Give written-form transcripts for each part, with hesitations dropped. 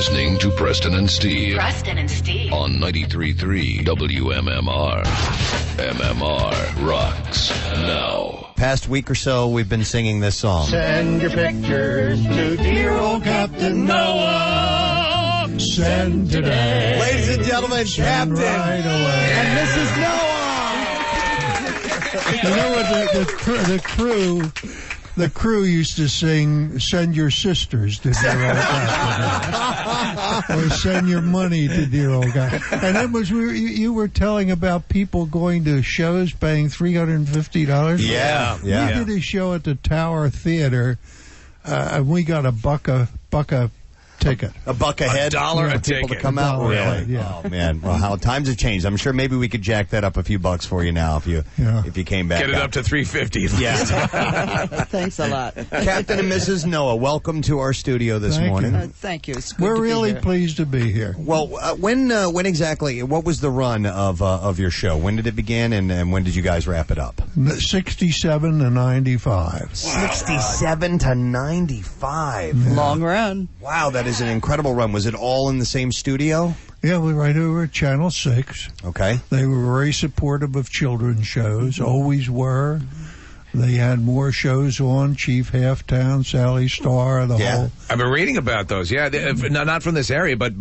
listening to Preston and Steve. Preston and Steve. On 93.3 WMMR. MMR rocks now. Past week or so, we've been singing this song. Send your pictures to dear old Captain Noah. Send today. Ladies and gentlemen, Captain. Right away. And Mrs. Noah. You know what the crew used to sing, send your sisters to dear old Captain. Or send your money to dear old Captain. And it was, you were telling about people going to shows paying $350. Yeah. We did a show at the Tower Theater, and we got a buck a ticket. A buck a head? $1 a people ticket. to come out? Really? Yeah. Oh, man. Well, how times have changed. I'm sure maybe we could jack that up a few bucks for you now if you came back. Get it up to $350. Yeah. Thanks a lot. Captain and Mrs. Noah, welcome to our studio this morning. Thank you. It's good We're to be really here. pleased to be here. Well, when exactly, what was the run of your show? When did it begin, and when did you guys wrap it up? 67 to 95. 67 to 95. Long run. Wow, that is an incredible run. Was it all in the same studio? Yeah, we right over at Channel 6. Okay. They were very supportive of children's shows, always were. They had more shows on, Chief Halftown, Sally Star, the whole... I've been reading about those. Yeah, not from this area, but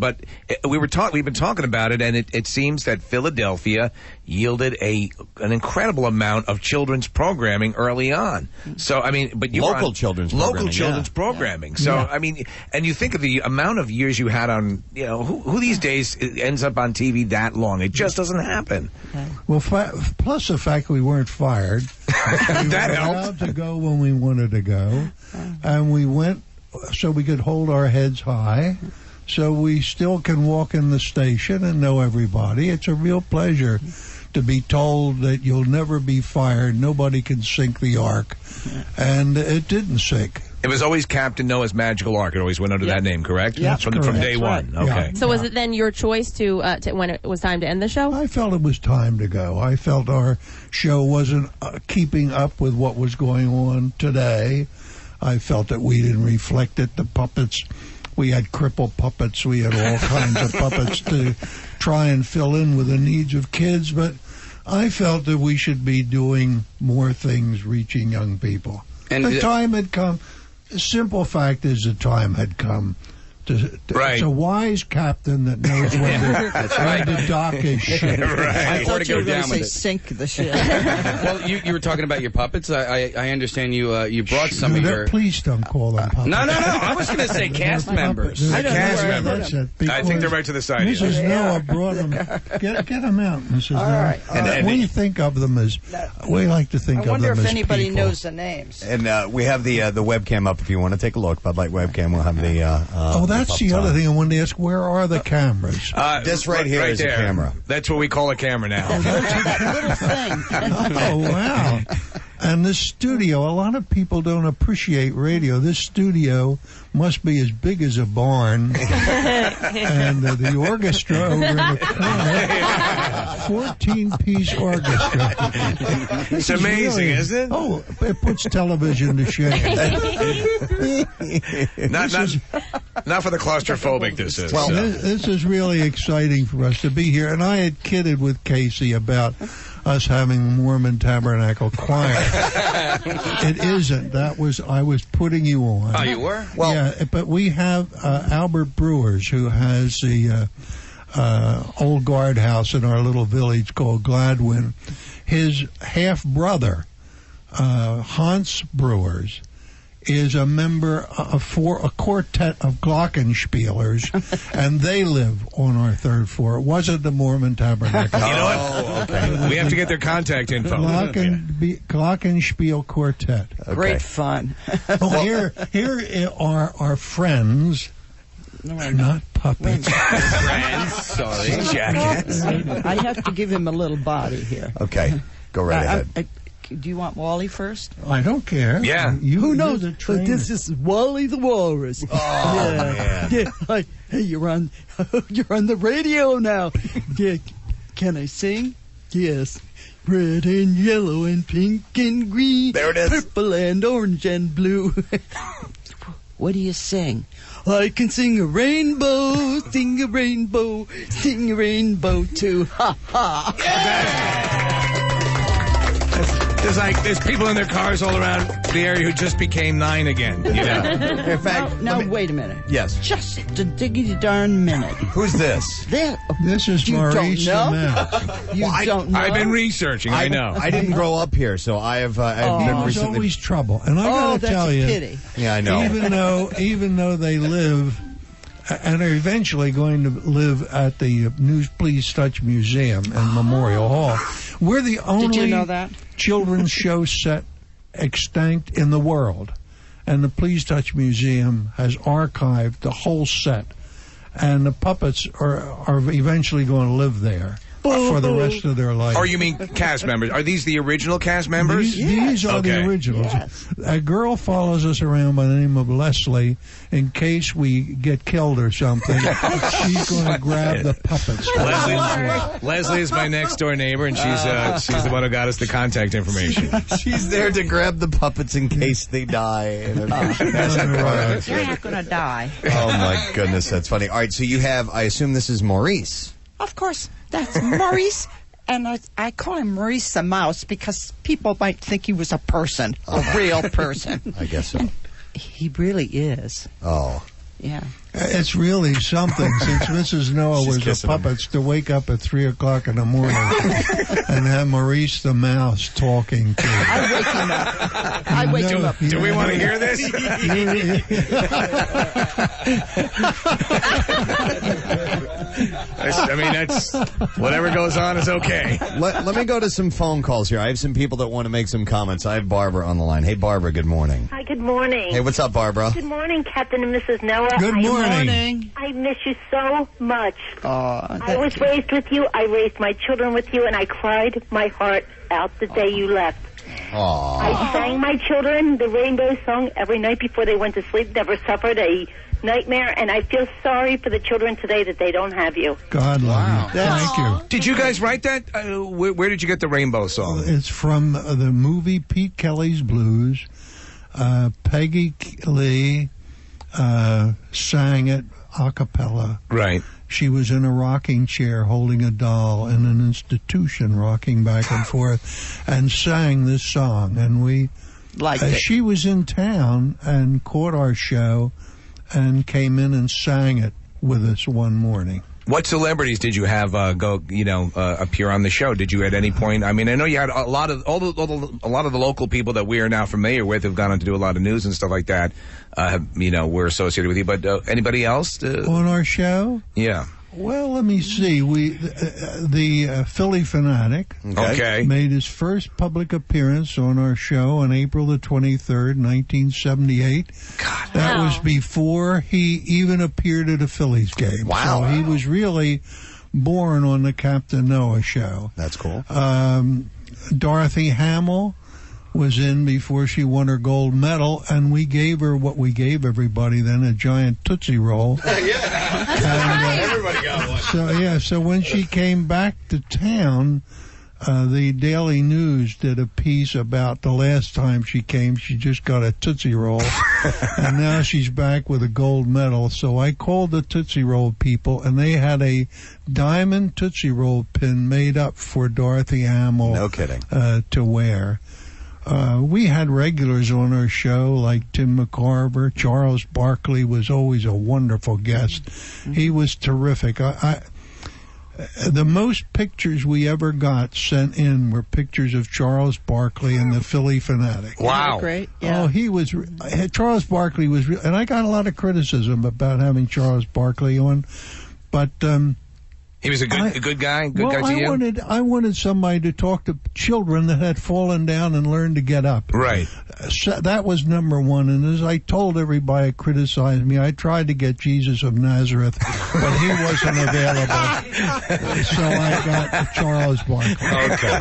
we've been talking about it, and it seems that Philadelphia yielded an incredible amount of children's programming early on. So I mean, but you local children's programming. So I mean, and you think of the amount of years you had on, who these days ends up on TV that long? It just doesn't happen. Well, plus the fact we weren't fired. That we were helped. allowed to go when we wanted to go, and we went so we could hold our heads high, so we still can walk in the station and know everybody. It's a real pleasure to be told that you'll never be fired, nobody can sink the Ark, and it didn't sink. It was always Captain Noah's Magical Ark. It always went under that name, correct? Yeah. From Correct. day one. Right. Okay. Yeah. So was it then your choice to when it was time to end the show? I felt it was time to go. I felt our show wasn't keeping up with what was going on today. I felt that we didn't reflect it. The puppets, we had cripple puppets. We had all kinds of puppets to try and fill in with the needs of kids. But I felt that we should be doing more things reaching young people. And the time had come. The simple fact is the time had come. Right. It's a wise captain that knows when to dock his ship. I thought you were going to say with it. sink the ship. Well, you were talking about your puppets. I understand you brought some of your... Please don't call them puppets. No. I was going to say cast members. I don't know Cast where I members. heard I think they're right to the side. Mrs. Here. Noah brought them. Get them out, Mrs. Noah. right. And We think of them as... We like to think I of them wonder as if anybody people. knows the names. And we have the webcam up if you want to take a look. Bud Light webcam. We'll have the... Oh, that's the other thing I wanted to ask. Where are the cameras? This right here is a there. camera. That's what we call a camera now. That little thing. Oh, wow. And this studio, a lot of people don't appreciate radio. This studio must be as big as a barn. And the orchestra over in the corner, 14-piece orchestra. It's amazing, isn't it? Oh, it puts television to shame. Not for the claustrophobic, this is. Well, this is really exciting for us to be here. And I had kidded with Casey about us having a Mormon Tabernacle Choir. It isn't. I was putting you on. Oh, you were? Well, yeah, but we have Albert Brewers, who has the old guardhouse in our little village called Gladwin. His half-brother, Hans Brewers, is a member for a quartet of glockenspielers, and they live on our third floor. It wasn't the Mormon Tabernacle. You know what? okay. We have to get their contact info. Glockenspiel Quartet. Great fun. Oh, here are our friends, not puppets. Friends, sorry. Jackets. I have to give him a little body here. Okay, go right ahead. Do you want Wally first? I don't care. Yeah. Who knows? This is Wally the Walrus. man. Yeah. Hey, you're on the radio now. Yeah. Can I sing? Yes. Red and yellow and pink and green. There it is. Purple and orange and blue. What do you sing? I can sing a rainbow, sing a rainbow, sing a rainbow too. Ha ha. There's people in their cars all around the area who just became 9 again. You know. In fact, Now wait a minute. Yes. Just a diggity darn minute. Who's this? This is You Maurice the don't know? Mouse. You don't know? I've been researching. I know. I didn't grow up here, so I've been There's recently. always trouble, and I gotta that's tell a you, pity. Yeah, I know. even though they live and are eventually going to live at the News Please Touch Museum and Memorial Hall, we're the only Did you know that? children's show set extant in the world, and the Please Touch Museum has archived the whole set, and the puppets are eventually going to live there for the rest of their life. Or you mean cast members? Are these the original cast members? These are Okay. the originals. Yes. A girl follows us around by the name of Leslie. In case we get killed or something, she's going to grab the puppets. Leslie is my next door neighbor, and she's the one who got us the contact information. She's there to grab the puppets in case they die. You're not going to die. Oh my goodness, that's funny. All right, so you have. I assume this is Maurice. Of course, that's Maurice, and I call him Maurice the Mouse because people might think he was a person, a real person. I guess so. He really is. Oh. Yeah. It's really something since Mrs. Noah She's was the kissing him. puppets to wake up at 3 o'clock in the morning and have Maurice the Mouse talking to her. I wake him up. I wake him up. Do we want to hear this? I mean, that's whatever goes on is okay. Let me go to some phone calls here. I have some people that want to make some comments. I have Barbara on the line. Hey, Barbara, good morning. Hi, good morning. Hey, what's up, Barbara? Good morning, Captain and Mrs. Noah. Good morning. Morning. I miss you so much. I Oh, was raised with you. I raised my children with you, and I cried my heart out the day you left. Aw. I sang my children the Rainbow Song every night before they went to sleep. Never suffered a nightmare, and I feel sorry for the children today that they don't have you. God love you. Thank you. Did you guys write that? Where did you get the Rainbow Song? It's from the movie Pete Kelly's Blues. Peggy Lee sang it a cappella. Right. She was in a rocking chair holding a doll in an institution, rocking back and forth, and sang this song. And we, like it. she was in town and caught our show and came in and sang it with us one morning. What celebrities did you have appear on the show? Did you at any point? I mean, I know you had a lot of a lot of the local people that we are now familiar with have gone on to do a lot of news and stuff like that. We're associated with you, but anybody else? On our show? Yeah. Well, let me see. The Philly Fanatic Okay. made his first public appearance on our show on April the 23rd, 1978. God. That Wow. was before he even appeared at a Phillies game. Wow. So he was really born on the Captain Noah show. That's cool. Dorothy Hamill was in before she won her gold medal, and we gave her what we gave everybody then, a giant Tootsie Roll. Everybody got one. So when she came back to town, the Daily News did a piece about the last time she came. She just got a Tootsie Roll, and now she's back with a gold medal. So I called the Tootsie Roll people, and they had a diamond Tootsie Roll pin made up for Dorothy Hamill. No kidding. To wear. We had regulars on our show like Tim McCarver. Charles Barkley was always a wonderful guest. He was terrific. The most pictures we ever got sent in were pictures of Charles Barkley and the Philly Fanatic. Wow. Great. Yeah. Oh, he was. Charles Barkley was, and I got a lot of criticism about having Charles Barkley on, but He was a good guy. Good guy to you. I wanted somebody to talk to children that had fallen down and learned to get up. Right. So that was number one. And as I told everybody who criticized me, I tried to get Jesus of Nazareth, but he wasn't available. So I got Charles Barkley. Okay.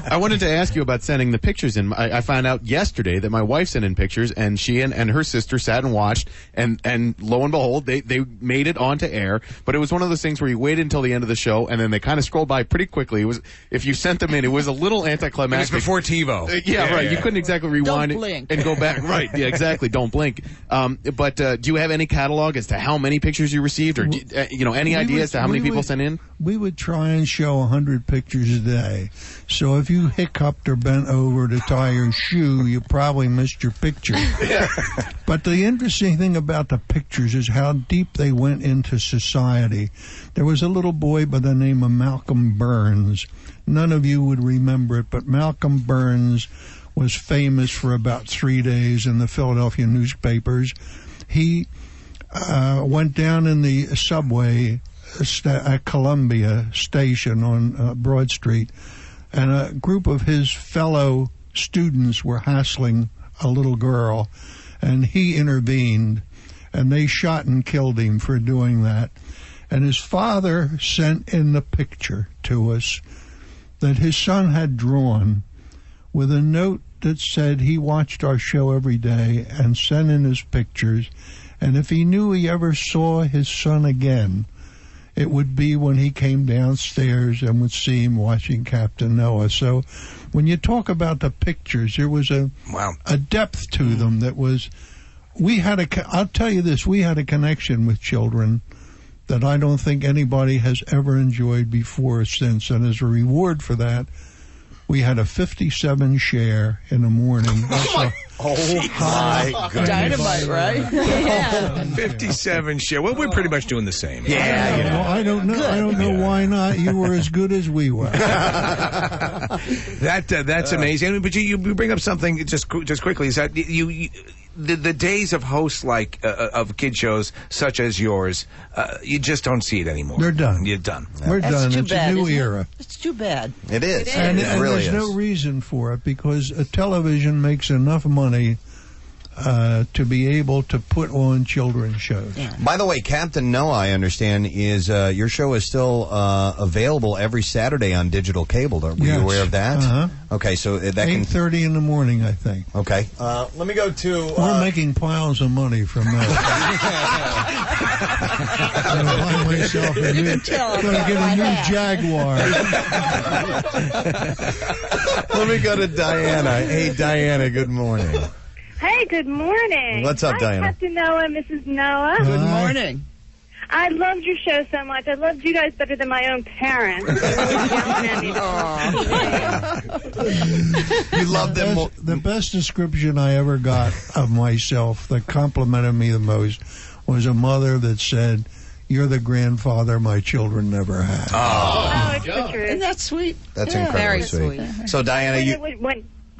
I wanted to ask you about sending the pictures in. I found out yesterday that my wife sent in pictures, and she and her sister sat and watched, and lo and behold, they made it onto air. But it was one of those things where you waited until the end of the show, and then they kind of scrolled by pretty quickly. It was, if you sent them in, it was a little anticlimactic. It was before TiVo. Yeah, right. You couldn't exactly rewind Don't blink. and go back. Right. Yeah, exactly. Don't blink. But do you have any catalog as to how many pictures you received, or any idea as to how many people sent in? We would try and show 100 pictures a day. So if you hiccuped or bent over to tie your shoe, you probably missed your picture. But the interesting thing about the pictures is how deep they went into society. There was a little boy by the name of Malcolm Burns. None of you would remember it, but Malcolm Burns was famous for about 3 days in the Philadelphia newspapers. He went down in the subway at Columbia Station on Broad Street, and a group of his fellow students were hassling a little girl, and he intervened, and they shot and killed him for doing that. And his father sent in the picture to us that his son had drawn with a note that said he watched our show every day and sent in his pictures, and if he knew he ever saw his son again, it would be when he came downstairs and would see him watching Captain Noah. So when you talk about the pictures, there was a depth to them that was, I'll tell you this, we had a connection with children that I don't think anybody has ever enjoyed before or since. And as a reward for that, we had a 57 share in the morning. Oh my goodness. Dynamite, right? Yeah. 57 share. Well, we're pretty much doing the same. Yeah. Well, I don't know. I don't know why not. You were as good as we were. That's amazing. But you bring up something just quickly. Is that the days of hosts like of kid shows such as yours, you just don't see it anymore. They're done. You're done. We're That's done. too It's bad, a new isn't it? era. It's too bad. It is. And It really there's is. no reason for it, because television makes enough money to be able to put on children's shows. By the way, Captain Noah, I understand, is your show is still available every Saturday on digital cable. Were you aware of that? Uh-huh. Okay, so that can... 8:30 in the morning, I think. Okay. Let me go to... We're making piles of money from that. I'm going to buy myself a new... Going to get a new Jaguar. Let me go to Diana. Hey, Diana, good morning. Hey, good morning. What's up, Hi, Diana? Captain Noah and Mrs. Noah. Good morning. I loved your show so much. I loved you guys better than my own parents. You love them more. The best description I ever got of myself that complimented me the most was a mother that said, "You're the grandfather my children never had." Oh, it's the truth. Isn't that sweet? That's Yeah. incredibly Very sweet. So, Diana,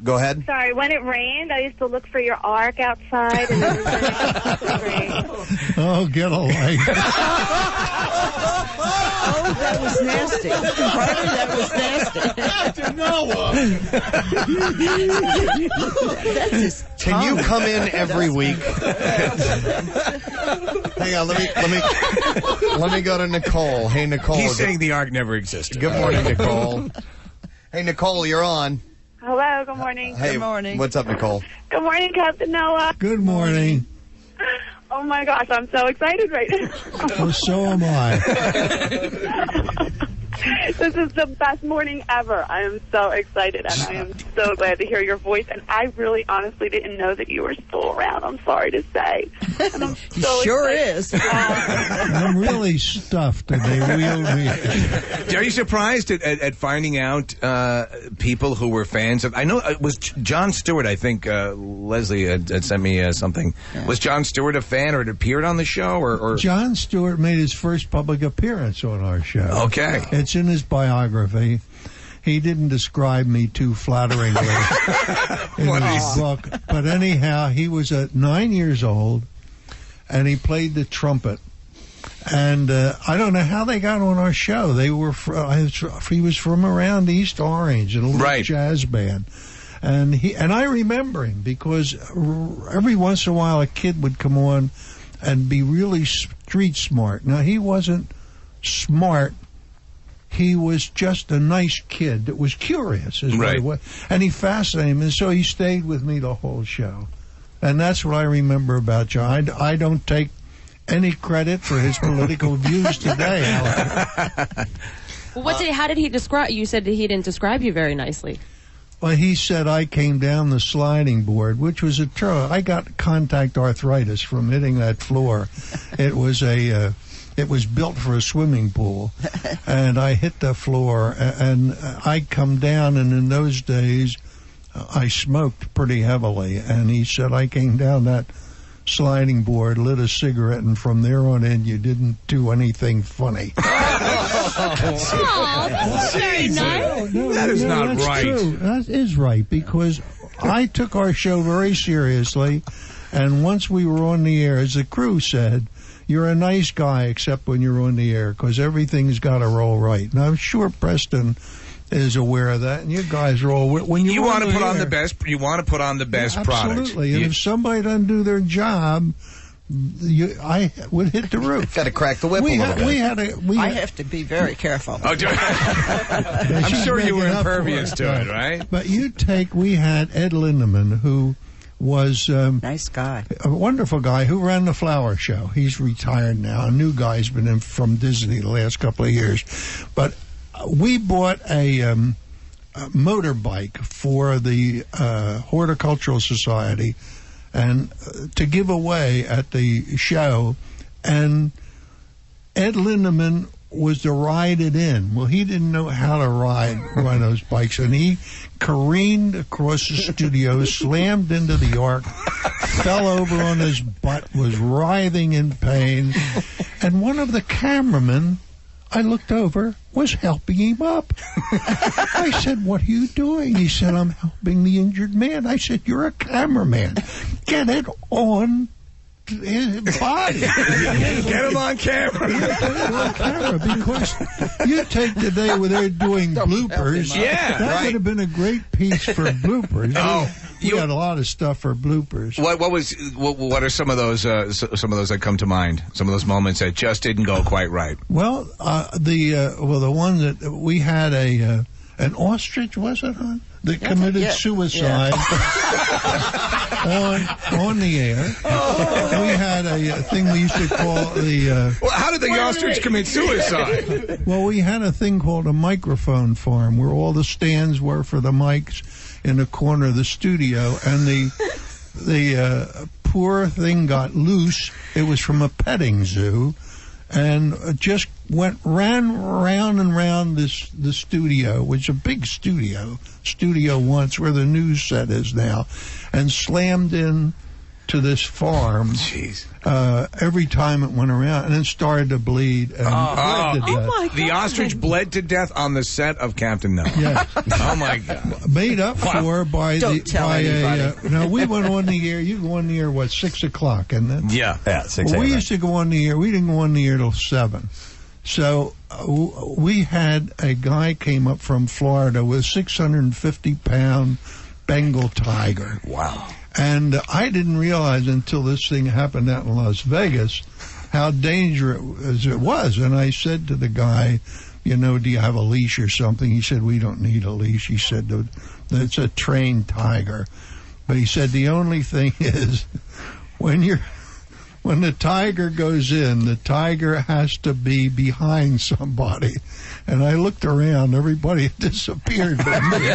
go ahead. Sorry, when it rained, I used to look for your ark outside. And it was great. Oh, get a life. Oh, that was nasty. Harvey, that was nasty. Captain Noah! That is Can you come in every week? Hang on, let me go to Nicole. Hey, Nicole. He's saying the ark never existed. Good morning, Nicole. Hey, Nicole, you're on. Hello, good morning. Hey, Good morning. What's up, Nicole? Good morning, Captain Noah. Good morning. Oh, my gosh, I'm so excited right now. Well, so am I. This is the best morning ever. I am so excited, and I am so glad to hear your voice. And I really, honestly didn't know that you were still around. I'm sorry to say. And I'm He so sure excited. is. I'm really stuffed, and they wheeled me. Are you surprised at finding out people who were fans of? I know it was Jon Stewart. I think Leslie had sent me something. Yeah. Was Jon Stewart a fan, or had appeared on the show, or? Jon Stewart made his first public appearance on our show. Okay, it's in his biography. He didn't describe me too flatteringly in his book, but anyhow, he was 9 years old, and he played the trumpet. And I don't know how they got on our show. They were he was from around East Orange in a little jazz band, and I remember him because every once in a while a kid would come on and be really street smart. Now he wasn't smart. He was just a nice kid that was curious, is what it was. And he fascinated me, and so he stayed with me the whole show. And that's what I remember about John. I don't take any credit for his political views today, however. Well, how did he describe? You said that he didn't describe you very nicely. Well, he said I came down the sliding board, which was a true. I got contact arthritis from hitting that floor. It was built for a swimming pool, and I hit the floor, and I come down, and in those days, I smoked pretty heavily, and he said I came down that sliding board, lit a cigarette, and from there on in, you didn't do anything funny. That's very nice. That is not that's right. True. That is right, because I took our show very seriously, and once we were on the air, as the crew said, you're a nice guy except when you're on the air, because everything's got to roll right. And I'm sure Preston is aware of that, and you guys are all when You want to put on air, the best. You want to put on the best product. absolutely. And if somebody doesn't do their job, I would hit the roof. Got to crack the whip a little bit. I have to be very careful. I'm sure you were impervious to it, right? But we had Ed Lindemann, who was nice guy, a wonderful guy who ran the Flower Show. He's retired now. A new guy's been in from Disney the last couple of years. But we bought a motorbike for the Horticultural Society and to give away at the show, and Ed Lindemann was to ride it in. Well, he didn't know how to ride one of those bikes, and he careened across the studio, slammed into the arc, fell over on his butt, was writhing in pain, and one of the cameramen, I looked over, was helping him up. I said, "What are you doing?" He said, "I'm helping the injured man." I said, "You're a cameraman. Get it on his body. Get him on camera." Get him on camera, because you take the day where they're doing bloopers. Yeah, that right. would have been a great piece for bloopers. Oh, we had a lot of stuff for bloopers. What are some of those that come to mind? Some of those moments that just didn't go quite right. Well, the one that we had an ostrich, was it, huh? That committed suicide on the air. We had a thing we used to call the... well, how did the ostrich commit suicide? Well, we had a thing called a microphone farm, where all the stands were for the mics in the corner of the studio, and the poor thing got loose. It was from a petting zoo, and just ran round and round the studio, which is a big studio once, where the news set is now, and slammed in to this farm. Jeez. Every time it went around, and then started to bleed. And bled to death. My God. The ostrich bled to death on the set of Captain No. Yeah. Oh my God. Made up for by Don't tell anybody. no, we went on the air. You go on the air, 6 o'clock, isn't it? Yeah. Yeah, 6 Well, we a.m. used to go on the air. We didn't go on the air till 7. So we had a guy came up from Florida with a 650-pound Bengal tiger. Wow. And I didn't realize until this thing happened out in Las Vegas how dangerous it was. And I said to the guy, do you have a leash or something? He said, "We don't need a leash." He said, "It's a trained tiger." But he said, the only thing is, when the tiger goes in, the tiger has to be behind somebody. And I looked around, everybody had disappeared but me.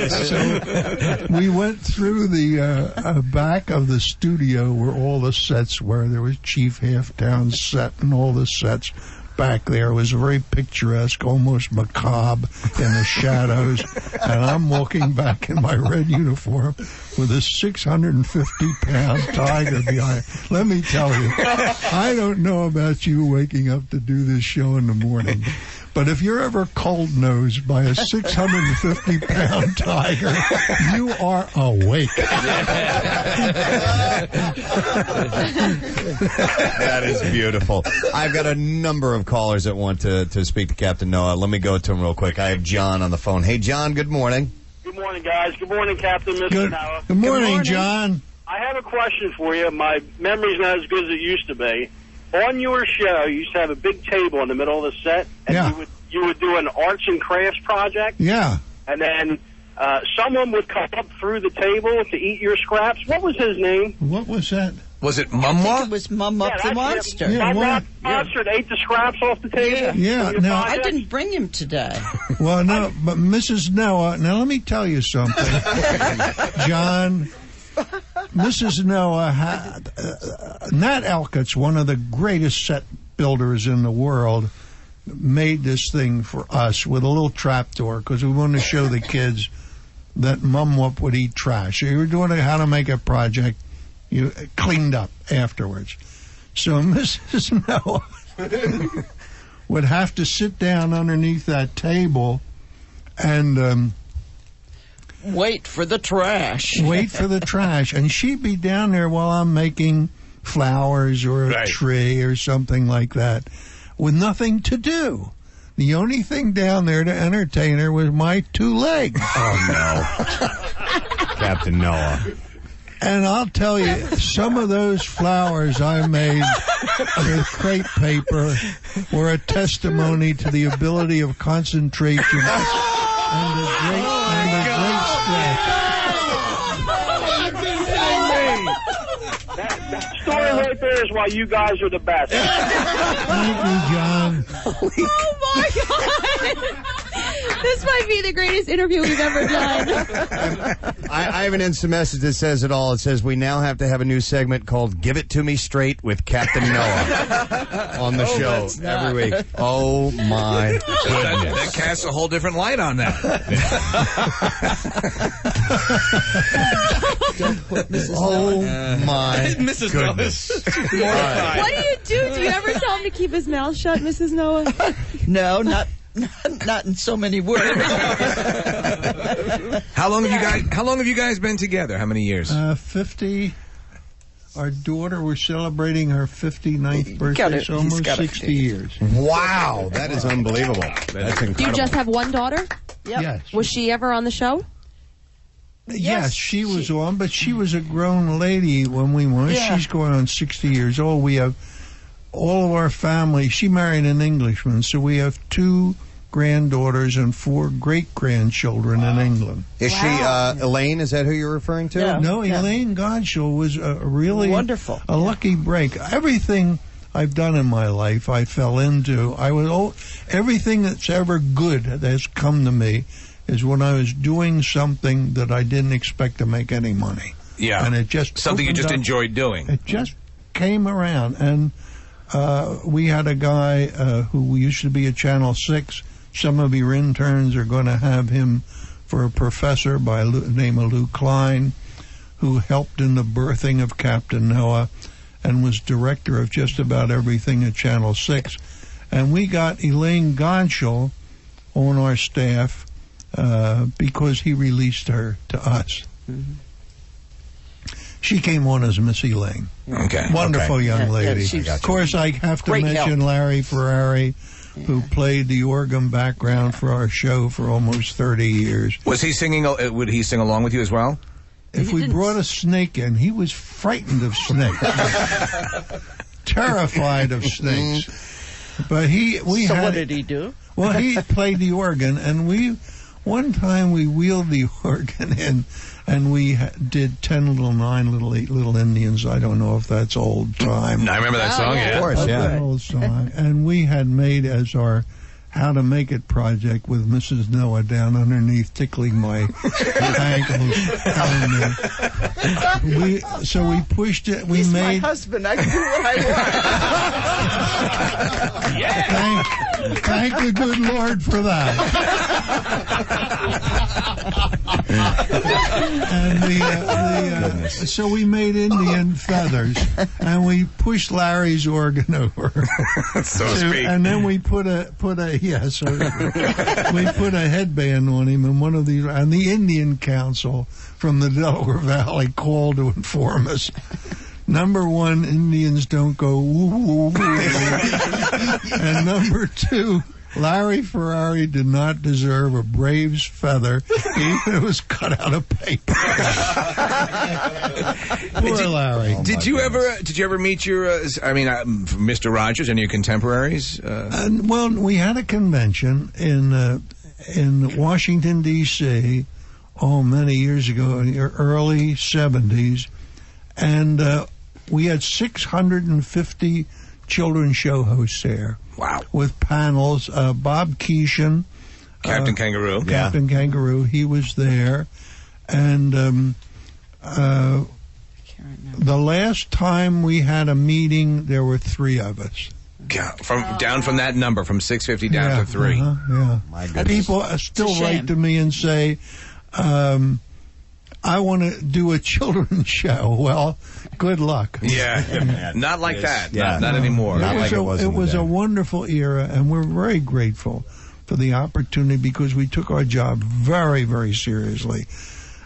So we went through the back of the studio where all the sets were. There was Chief Halftown's set and all the sets back there. It was very picturesque, almost macabre in the shadows. And I'm walking back in my red uniform with a 650-pound tiger behind. Let me tell you, I don't know about you waking up to do this show in the morning, but if you're ever cold-nosed by a 650-pound tiger, you are awake. That is beautiful. I've got a number of callers that want to speak to Captain Noah. Let me go to him real quick. I have John on the phone. Hey, John, good morning. Good morning, guys. Good morning, Captain, Mr. Noah. Good morning, John. I have a question for you. My memory's not as good as it used to be. On your show, you used to have a big table in the middle of the set, and you would do an arts and crafts project. Yeah. And then someone would come up through the table to eat your scraps. What was his name? What was that? Was it I Mumwa? think it was Mum Up the Monster. Yeah, That monster that ate the scraps off the table. Yeah, Your no. I project? didn't bring him today. Well, no, but Mrs. Noah, now let me tell you something. John, Mrs. Noah, Nat Elcott's one of the greatest set builders in the world, made this thing for us with a little trapdoor because we wanted to show the kids that Mum Whoop would eat trash. So you were doing how to make a project, you cleaned up afterwards. So Mrs. Noah would have to sit down underneath that table and Wait for the trash. wait for the trash. And she'd be down there while I'm making flowers or a tree or something like that with nothing to do. The only thing down there to entertain her was my 2 legs. Oh, no. Captain Noah. And I'll tell you, some of those flowers I made with crepe paper were a testimony to the ability of concentration and the great stress. That story right there is why you guys are the best. Thank you, John. Oh my God! This might be the greatest interview we've ever done. I have an instant message that says it all. It says we now have to have a new segment called Give It To Me Straight with Captain Noah on the show every week. Oh, my goodness. That casts a whole different light on that. Oh, my Mrs. goodness. What do you do? Do you ever tell him to keep his mouth shut, Mrs. Noah? No, not in so many words. How long have you guys been together? How many years? 50. Our daughter, we're celebrating her 59th birthday, so almost 60 years. Wow, that is unbelievable. That's incredible. Do you just have one daughter? Yep. Yes. Was she ever on the show? Yes, she was on, but she was a grown lady when we went. Yeah. She's going on 60 years old. We have all of our family. She married an Englishman, so we have 2 granddaughters and 4 great-grandchildren in England. Is she Elaine? Is that who you're referring to? Yeah. No, Elaine Godshall was a really Wonderful. a lucky break. Everything I've done in my life, I fell into. Everything that's ever good that has come to me is when I was doing something that I didn't expect to make any money. Yeah. And it just Something you opened just up. enjoyed doing. It just came around, and we had a guy who used to be at Channel 6. Some of your interns are going to have him for a professor by the name of Lou Klein, who helped in the birthing of Captain Noah and was director of just about everything at Channel 6. And we got Elaine Godshall on our staff because he released her to us. Mm-hmm. She came on as Miss Elaine. Okay. Wonderful young lady. Of course, I have to Great mention help. Larry Ferrari, who played the organ background for our show for almost 30 years. Was he singing? Would he sing along with you as well? If we brought a snake in, he was frightened of snakes. Terrified of snakes. But what did he do? Well, he played the organ, and one time we wheeled the organ in, and we did 10 little, 9 little, 8 little Indians. I don't know if that's old time. I remember that song. yeah. Yeah. Of course, yeah. Old song. And we had made as our How to Make It project with Mrs. Noah down underneath tickling my ankles. So we pushed it. We He's made. my husband. I can do what I want. Thank the good Lord for that. And so we made Indian feathers, and we pushed Larry's organ over. So sweet. And then we put a we put a headband on him, and one of these, and the Indian Council from the Delaware Valley called to inform us. Number 1, Indians don't go woo woo woo. And number 2, Larry Ferrari did not deserve a Braves feather, even if it was cut out of paper. Poor Larry. Did you ever meet your? Mr. Rogers and your contemporaries? Well, we had a convention in Washington D.C. Many years ago, in the early 70s, and we had 650 children's show hosts there. Wow. With panels. Bob Keeshan. Captain Kangaroo. Captain Kangaroo. He was there. And the last time we had a meeting, there were 3 of us. Down from that number, from 650 down to 3. Yeah. My goodness. People still write to me and say, I want to do a children's show. Well, good luck. Yeah. Not like that. Yeah. Not anymore. It was a wonderful era, and we're very grateful for the opportunity because we took our job very, very seriously.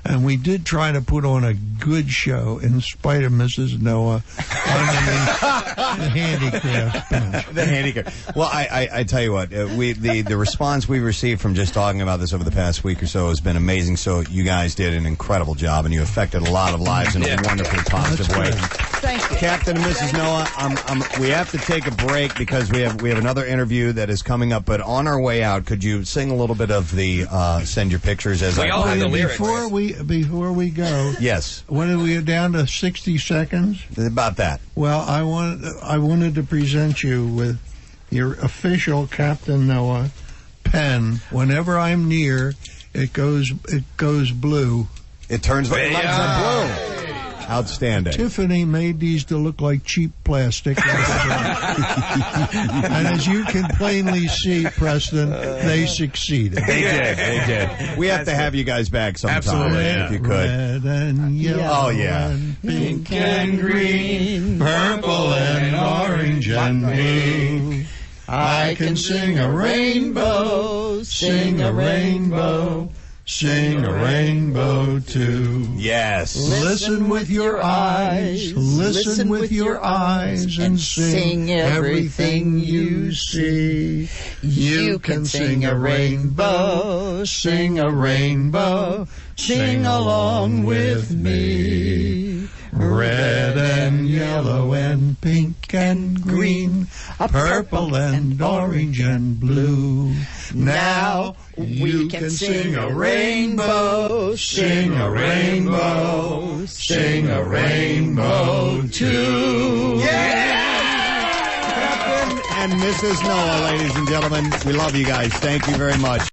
And we did try to put on a good show in spite of Mrs. Noah and the handicraft bench. The handicraft. Well, I tell you what, the response we received from just talking about this over the past week or so has been amazing. So you guys did an incredible job, and you affected a lot of lives in a wonderfully positive way. Thank you. Captain and Mrs. Noah, we have to take a break because we have another interview that is coming up. But on our way out, could you sing a little bit of the Send Your Pictures as we all have the lyrics. Before we go, yes. When are we down to 60 seconds? About that. Well, I wanted to present you with your official Captain Noah pen. Whenever I'm near, it goes blue. It turns blue. Outstanding. Tiffany made these to look like cheap plastic. And as you can plainly see, Preston, they succeeded. They did. We have to have you guys back sometime. Absolutely, if you could. Red and yellow and pink and green, purple and orange and blue. I can sing a rainbow, sing a rainbow, sing a rainbow too. Yes. Listen with your eyes, listen with your eyes, and sing everything you see. You can sing a rainbow, sing along with me. Red and yellow and pink and green, purple and orange and blue. Now we can sing a rainbow, sing a rainbow, sing a rainbow too. Captain and Mrs. Noah, ladies and gentlemen, we love you guys. Thank you very much.